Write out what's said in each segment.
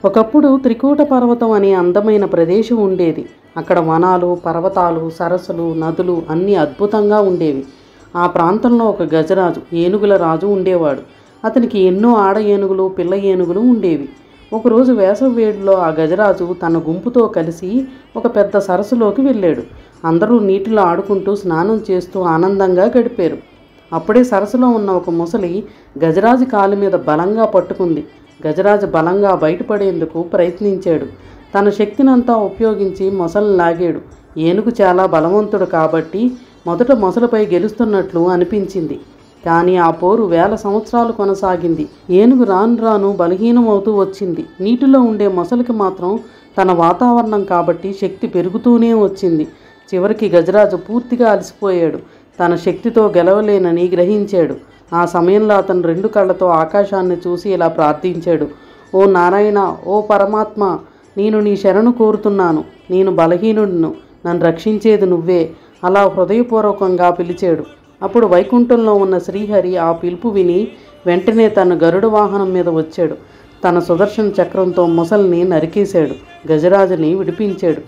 ఒకప్పుడు త్రికూట పర్వతం అనే అందమైన ప్రదేశం ఉండేది. అక్కడ వనాలు, పర్వతాలు, సరస్సులు, నదులు అన్నీ అద్భుతంగా ఉండేవి. ఆ ప్రాంతంలో ఒక గజరాజు, ఏనుగుల రాజు ఉండేవాడు. అతనికి ఎన్నో ఆడ ఏనుగులు, పిల్ల ఏనుగులు ఉండేవి. ఒకరోజు వేసవి వేడిలో ఆ గజరాజు తన గుంపుతో కలిసి ఒక పెద్ద సరస్సులోకి వెళ్ళాడు. అందరూ నీటిలో ఆడుకుంటూ స్నానం చేస్తూ ఆనందంగా గడిపారు. అప్పుడే సరస్సులో ఉన్న ఒక ముసలి గజరాజు కాలు మీద బలంగా పట్టుకుంది. గజరాజు బలంగా బయటపడేందుకు ప్రయత్నించాడు. తన శక్తినంతా ఉపయోగించి మొసలిని లాగాడు. ఏనుగు చాలా బలవంతుడు కాబట్టి మొదట మొసలిపై గెలుస్తున్నట్లు అనిపించింది. కానీ ఆ పోరు వేల సంవత్సరాలు కొనసాగింది. ఏనుగు రాను రాను బలహీనమవుతూ వచ్చింది. నీటిలో ఉండే మొసలికి మాత్రం తన వాతావరణం కాబట్టి శక్తి పెరుగుతూనే వచ్చింది. చివరికి గజరాజు పూర్తిగా అలసిపోయాడు. తన శక్తితో గెలవలేనని గ్రహించాడు. ఆ సమయంలో అతను 2 కళ్ళతో ఆకాశాన్ని చూసి ఇలా ప్రార్థించాడు. ఓ నారాయణ, ఓ పరమాత్మ, నేను నీ శరణు కోరుతున్నాను. నేను బలహీనుడును, నన్ను రక్షించేది నువ్వే. అలా హృదయపూర్వకంగా పిలిచాడు. అప్పుడు వైకుంఠంలో ఉన్న శ్రీహరి ఆ పిలుపు విని వెంటనే తన గరుడ వాహనం మీద వచ్చాడు. తన సుదర్శన చక్రంతో మొసలిని నరికేశాడు. గజరాజుని విడిపించాడు.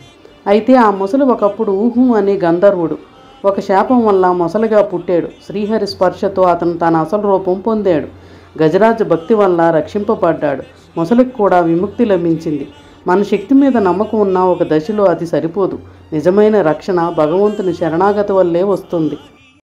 అయితే ఆ మొసలి ఒకప్పుడు ఊహు అనే గంధర్వుడు. ఒక శాపం వల్ల మొసలిగా పుట్టాడు. శ్రీహరి స్పర్శతో అతను తన అసలు రూపం పొందాడు. గజరాజు భక్తి వల్ల రక్షింపబడ్డాడు. మొసలికి కూడా విముక్తి లభించింది. మన శక్తి మీద నమ్మకం ఉన్న ఒక దశలో అది సరిపోదు. నిజమైన రక్షణ భగవంతుని శరణాగతి వల్లే వస్తుంది.